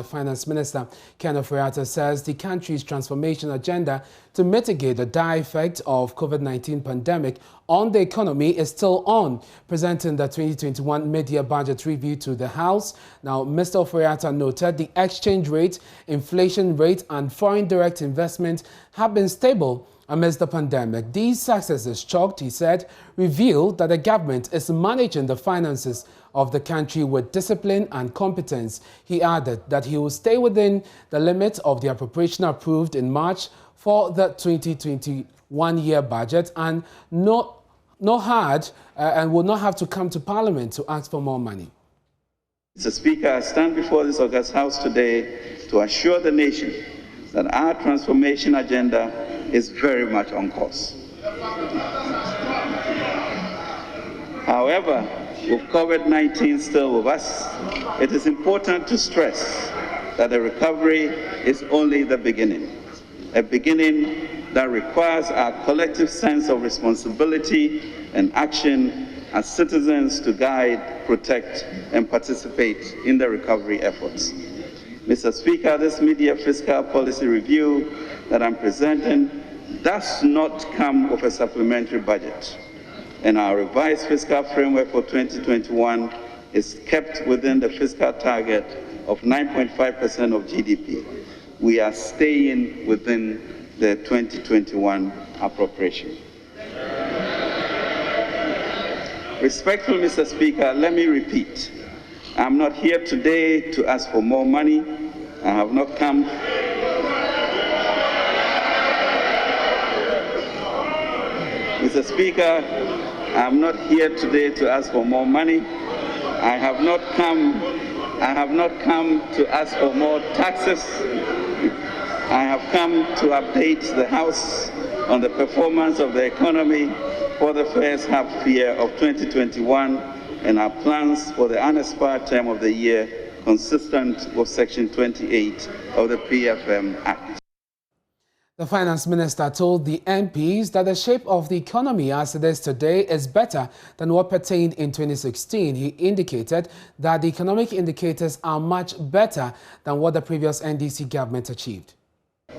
Finance Minister Ken Ofori-Atta says the country's transformation agenda to mitigate the dire effect of COVID-19 pandemic on the economy is still on. Presenting the 2021 mid-year budget review to the House. Now, Mr. Ofori-Atta noted the exchange rate, inflation rate and foreign direct investment have been stable amidst the pandemic. These successes, chalked, he said, reveal that the government is managing the finances of the country with discipline and competence. He added that he will stay within the limits of the appropriation approved in March for the 2021 year budget and will not have to come to Parliament to ask for more money. Mr. Speaker, I stand before this august House today to assure the nation that our transformation agenda is very much on course. However, with COVID-19 still with us, it is important to stress that the recovery is only the beginning, a beginning that requires our collective sense of responsibility and action as citizens to guide, protect, and participate in the recovery efforts. Mr. Speaker, this mid-year fiscal policy review that I'm presenting does not come with a supplementary budget, and our revised fiscal framework for 2021 is kept within the fiscal target of 9.5% of GDP. We are staying within the 2021 appropriation. Respectfully, Mr. Speaker, let me repeat. I'm not here today to ask for more money. I have not come Mr. Speaker, I'm not here today to ask for more money. I have not come to ask for more taxes. I have come to update the House on the performance of the economy for the first half year of 2021 and our plans for the unexpired term of the year consistent with Section 28 of the PFM Act. The Finance Minister told the MPs that the shape of the economy as it is today is better than what pertained in 2016. He indicated that the economic indicators are much better than what the previous NDC government achieved.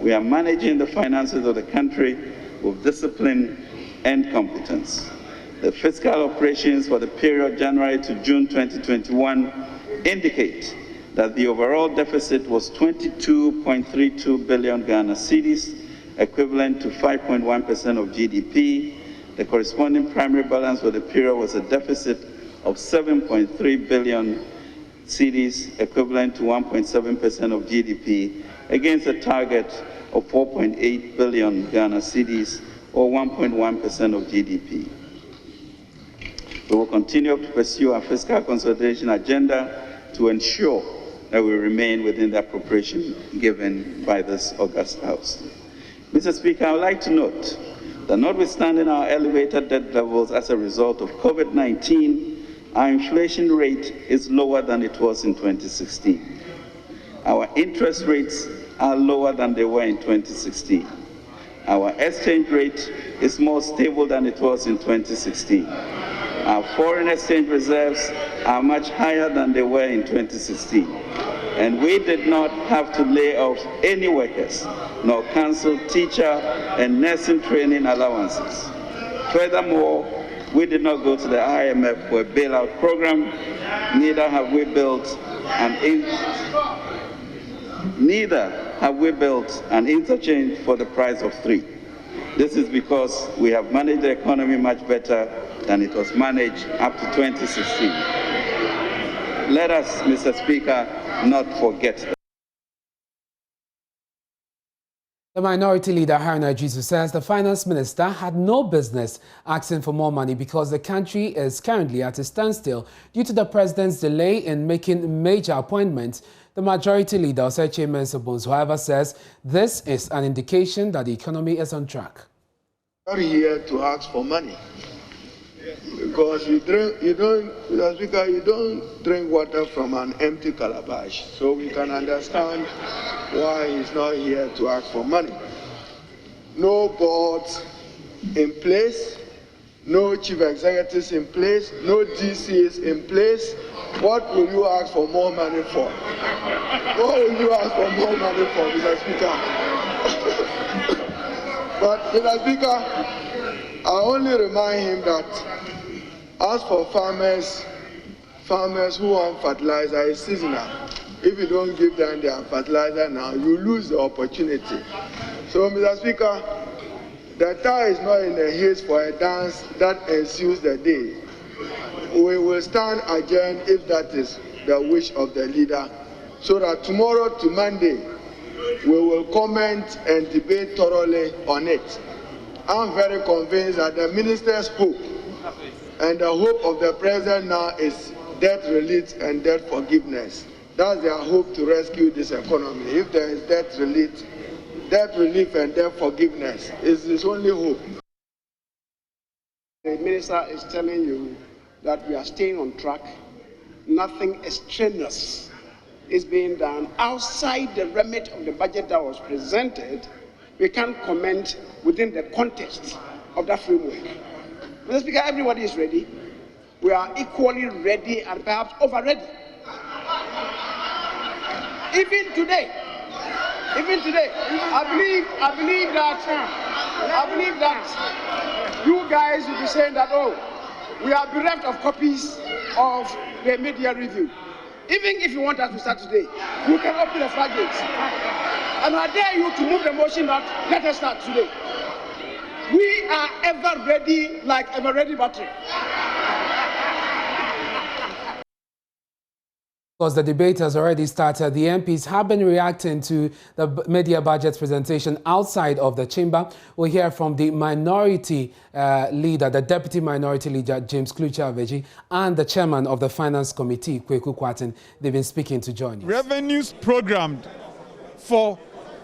We are managing the finances of the country with discipline and competence. The fiscal operations for the period January to June 2021 indicate that the overall deficit was 22.32 billion Ghana cedis, equivalent to 5.1% of GDP. The corresponding primary balance for the period was a deficit of 7.3 billion cedis, equivalent to 1.7% of GDP, against a target of 4.8 billion Ghana cedis, or 1.1% of GDP. We will continue to pursue our fiscal consolidation agenda to ensure that we remain within the appropriation given by this august House. Mr. Speaker, I would like to note that notwithstanding our elevated debt levels as a result of COVID-19, our inflation rate is lower than it was in 2016. Our interest rates are lower than they were in 2016. Our exchange rate is more stable than it was in 2016. Our foreign exchange reserves are much higher than they were in 2016. And we did not have to lay off any workers, nor cancel teacher and nursing training allowances. Furthermore, we did not go to the IMF for a bailout program, neither have we built an interchange for the price of 3. This is because we have managed the economy much better than it was managed up to 2016. Let us, Mr. Speaker, not forget that. The Minority Leader, Haruna Iddrisu, says the Finance Minister had no business asking for more money because the country is currently at a standstill due to the President's delay in making major appointments. The Majority Leader, Osechi Mensah-Bonsu, however, says this is an indication that the economy is on track. I'm not here to ask for money because you don't drink water from an empty calabash, so we can understand why he's not here to ask for money. No boards in place, no chief executives in place, no DCs in place. What will you ask for more money for? What will you ask for more money for, Mr. Speaker? But, Mr. Speaker, I only remind him that as for farmers who want fertilizer is seasonal. If you don't give them their fertilizer now, you lose the opportunity. So, Mr. Speaker, the tie is not in a haste for a dance that ensues the day. We will stand adjourned if that is the wish of the leader, so that tomorrow to Monday, we will comment and debate thoroughly on it. I'm very convinced that the minister's hope and the hope of the president now is debt relief and debt forgiveness. That's their hope to rescue this economy. If there is debt relief and debt forgiveness is his only hope. The minister is telling you that we are staying on track. Nothing extraneous is being done outside the remit of the budget that was presented. We can't comment within the context of that framework. Mr. Speaker, everybody is ready. We are equally ready and perhaps over-ready. Even today, I believe that you guys will be saying that, oh, we are bereft of copies of the media review. Even if you want us to start today, you can open the floodgates. And I dare you to move the motion that let us start today. We are ever ready, like ever ready battery. Because the debate has already started, the MPs have been reacting to the media budget presentation outside of the chamber. We'll hear from the minority leader, the deputy minority leader, James Klutsa-Avedzi, and the chairman of the Finance Committee, Kweku Kwatin. They've been speaking to join us. Revenues programmed for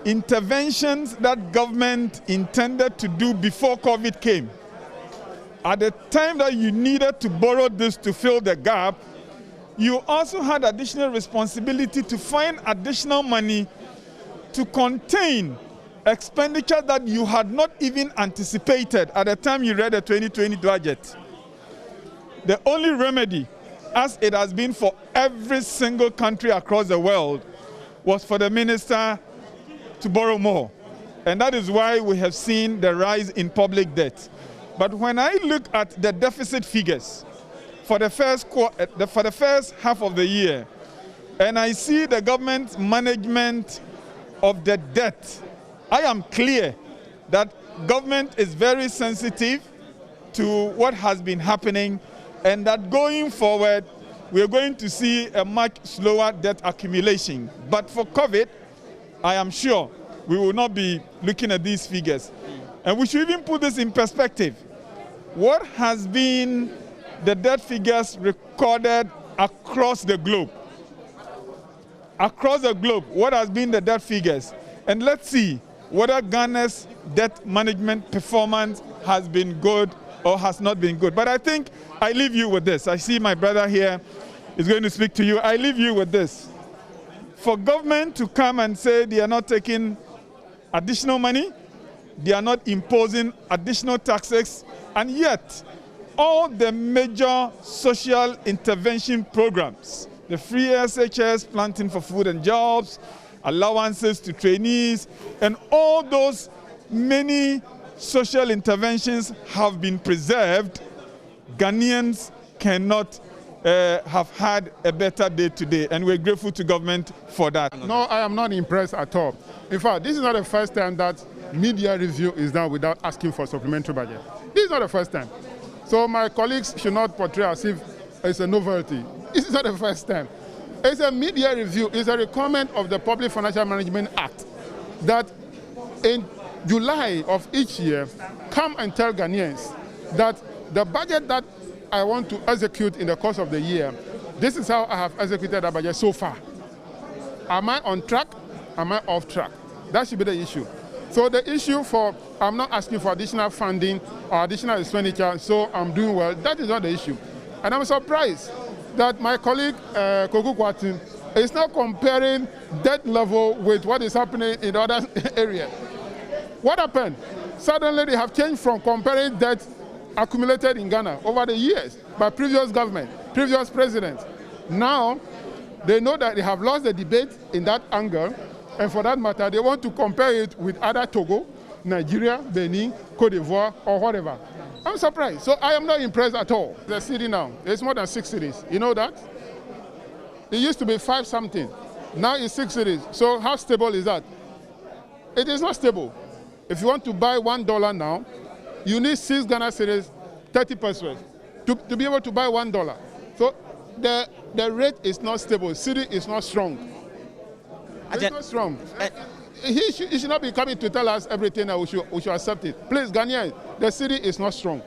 interventions that government intended to do before COVID came. At the time that you needed to borrow this to fill the gap, you also had additional responsibility to find additional money to contain expenditure that you had not even anticipated at the time you read the 2020 budget. The only remedy, as it has been for every single country across the world, was for the minister to borrow more. And that is why we have seen the rise in public debt. But when I look at the deficit figures, for the first half of the year, and I see the government's management of the debt, I am clear that government is very sensitive to what has been happening, and that going forward, we are going to see a much slower debt accumulation. But for COVID, I am sure we will not be looking at these figures. And we should even put this in perspective. What has been the debt figures recorded across the globe? Across the globe, what has been the debt figures? And let's see whether Ghana's debt management performance has been good or has not been good. But I think I leave you with this. I see my brother here is going to speak to you. I leave you with this. For government to come and say they are not taking additional money, they are not imposing additional taxes, and yet all the major social intervention programs, the free SHS, planting for food and jobs, allowances to trainees, and all those many social interventions have been preserved, Ghanaians cannot have had a better day today, and we're grateful to government for that. No, I am not impressed at all. In fact, this is not the first time that media review is done without asking for supplementary budget. This is not the first time. So my colleagues should not portray as if it's a novelty. This is not the first time. It's a media review. It's a requirement of the Public Financial Management Act that in July of each year, come and tell Ghanaians that the budget that I want to execute in the course of the year, this is how I have executed that budget so far. Am I on track? Am I off track? That should be the issue. So the issue for, I'm not asking for additional funding or additional expenditure, so I'm doing well, that is not the issue. And I'm surprised that my colleague, Kweku Kwatin, is now comparing debt level with what is happening in other areas. What happened? Suddenly they have changed from comparing debt accumulated in Ghana over the years by previous government, previous presidents. Now, they know that they have lost the debate in that angle, and for that matter, they want to compare it with other Togo, Nigeria, Benin, Cote d'Ivoire, or whatever. I'm surprised. So I am not impressed at all. The cedi now, it's more than 6 cedis. You know that? It used to be 5 something. Now it's 6 cedis. So how stable is that? It is not stable. If you want to buy $1 now, you need 6 Ghana cedis, 30 pesos to be able to buy $1. So the rate is not stable. Cedi is not strong. It's not strong. He should not be coming to tell us everything that we should accept it. Please, Ghanaians, the cedi is not strong.